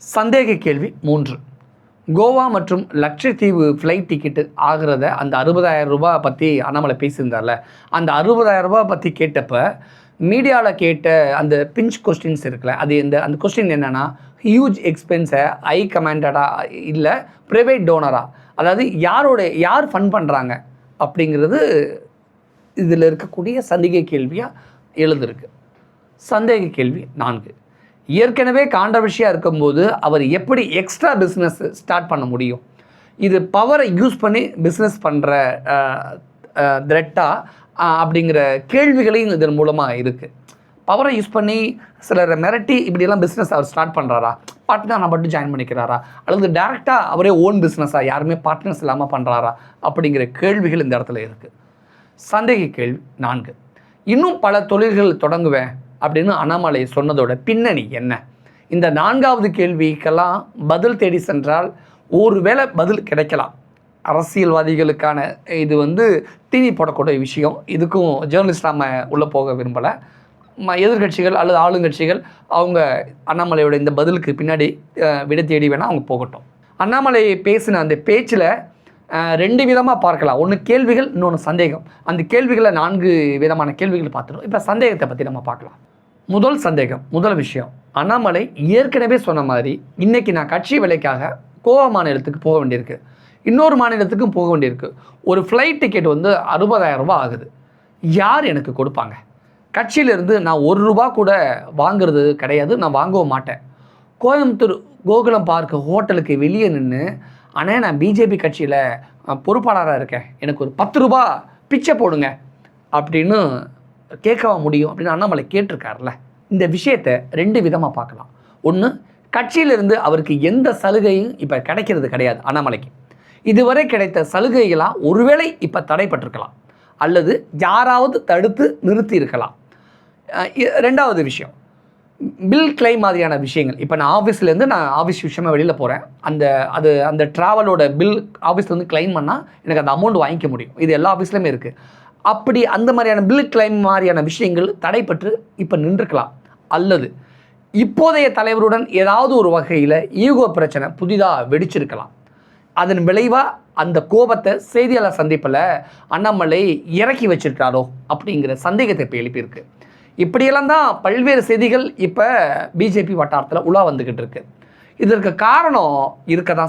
சந்தேக கேள்வி 3. கோவா மற்றும் லட்சத்தீவு ஃப்ளைட் டிக்கெட்டு ஆகிறத அந்த 60,000 ரூபாய் பற்றி அண்ணாமலை பேசியிருந்தார்ல, அந்த 60,000 ரூபாய் பற்றி கேட்டப்ப மீடியாவில் கேட்ட அந்த பிஞ்ச் கொஸ்டின்ஸ் இருக்குல்ல, அது அந்த கொஸ்டின் என்னென்னா, ஹியூஜ் எக்ஸ்பென்ஸை ஹை கமாண்டடாக இல்லை ப்ரைவேட் டோனரா, அதாவது யார் ஃபண்ட் பண்ணுறாங்க அப்படிங்கிறது இதில் இருக்கக்கூடிய சந்தேக கேள்வியாக எழுதிருக்கு. சந்தேக கேள்வி 4. ஏற்கனவே கான்ட்ரவர்ஷியாக இருக்கும்போது அவர் எப்படி எக்ஸ்ட்ரா பிஸ்னஸ் ஸ்டார்ட் பண்ண முடியும்? இது பவரை யூஸ் பண்ணி பிஸ்னஸ் பண்ணுற த்ரெட்டா அப்படிங்கிற கேள்விகளையும் இதன் மூலமாக இருக்குது. பவரை யூஸ் பண்ணி சிலரை மிரட்டி இப்படியெல்லாம் பிஸ்னஸ் அவர் ஸ்டார்ட் பண்ணுறாரா? பார்ட்னர் மட்டும் ஜாயின் பண்ணிக்கிறாரா? அல்லது டேரெக்டாக அவரே ஓன் பிஸ்னஸாக யாருமே பார்ட்னர்ஸ் இல்லாமல் பண்ணுறாரா? அப்படிங்கிற கேள்விகள் இந்த இடத்துல இருக்குது. சந்தேக கேள்வி 4. இன்னும் பல தொழில்கள் தொடங்குவேன் அப்படின்னு அண்ணாமலை சொன்னதோட பின்னணி என்ன? இந்த 4வது கேள்விக்கெல்லாம் பதில் தேடி சென்றால் ஒருவேளை பதில் கிடைக்கலாம். அரசியல்வாதிகளுக்கான இது டிவி போடக்கூடிய விஷயம். இதுக்கும் ஜேர்னலிஸ்ட் நம்ம உள்ளே போக விரும்பலை. எதிர்கட்சிகள் அல்லது ஆளுங்கட்சிகள் அவங்க அண்ணாமலையோட இந்த பதிலுக்கு பின்னாடி விடை தேடி வேணால் அவங்க போகட்டும். அண்ணாமலை பேசின அந்த பேச்சில் 2 விதமாக பார்க்கலாம். ஒன்று கேள்விகள், இன்னொன்று சந்தேகம். அந்த கேள்விகளை 4 விதமான கேள்விகள் பார்த்துடும். இப்போ சந்தேகத்தை பற்றி நம்ம பார்க்கலாம். முதல் சந்தேகம், முதல் விஷயம், அண்ணாமலை ஏற்கனவே சொன்ன மாதிரி இன்றைக்கி நான் கட்சி வேலைக்காக கோவா மாநிலத்துக்கு போக வேண்டியிருக்கு, இன்னொரு மாநிலத்துக்கும் போக வேண்டியிருக்கு. ஒரு ஃப்ளைட் டிக்கெட் 60,000 ரூபாய் ஆகுது. யார் எனக்கு கொடுப்பாங்க? கட்சியிலேருந்து நான் 1 ரூபா கூட வாங்கிறது கிடையாது, நான் வாங்கவும் மாட்டேன். கோயம்புத்தூர் கோகுலம் பார்க் ஹோட்டலுக்கு வெளியே நின்று, அண்ணே நான் பிஜேபி கட்சியில் பொறுப்பாளராக இருக்கேன், எனக்கு ஒரு 10 ரூபா பிச்சை போடுங்க அப்படின்னு கேட்கவா முடியும் அப்படின்னு அண்ணாமலை கேட்டிருக்காருல்ல. இந்த விஷயத்தை 2 விதமாக பார்க்கலாம். ஒன்று, கட்சியிலிருந்து அவருக்கு எந்த சலுகையும் இப்போ கிடைக்கிறது கிடையாது. அண்ணாமலைக்கு இதுவரை கிடைத்த சலுகைகளாக ஒருவேளை இப்போ தடைப்பட்டிருக்கலாம், அல்லது யாராவது தடுத்து நிறுத்தி இருக்கலாம். 2வது விஷயம், பில் கிளைம் மாதிரியான விஷயங்கள். இப்போ நான் ஆஃபீஸ்லேருந்து ஆஃபீஸ் விஷயமாக வெளியில் போகிறேன், அந்த ட்ராவலோட பில் ஆஃபீஸ்லேருந்து கிளைம் பண்ணால் எனக்கு அந்த அமௌண்ட் வாங்கிக்க முடியும். இது எல்லா ஆஃபீஸ்லேயுமே இருக்குது. அப்படி அந்த மாதிரியான பில் கிளைம் மாதிரியான விஷயங்கள் தடைப்பட்டு இப்போ நின்றுக்கலாம். அல்லது இப்போதைய தலைவருடன் ஏதாவது ஒரு வகையில் ஈகோ பிரச்சனை புதிதாக வெடிச்சிருக்கலாம். அதன் விளைவாக அந்த கோபத்தை செய்தியாளர் சந்திப்பில் அண்ணாமலை இறக்கி வச்சிருக்காரோ அப்படிங்கிற சந்தேகத்தை இப்போ எழுப்பியிருக்கு. இப்படியெல்லாம் தான் பல்வேறு செய்திகள் இப்போ பிஜேபி வட்டாரத்தில் உலா வந்துக்கிட்டு இருக்கு. இதற்கு காரணம் இருக்க தான்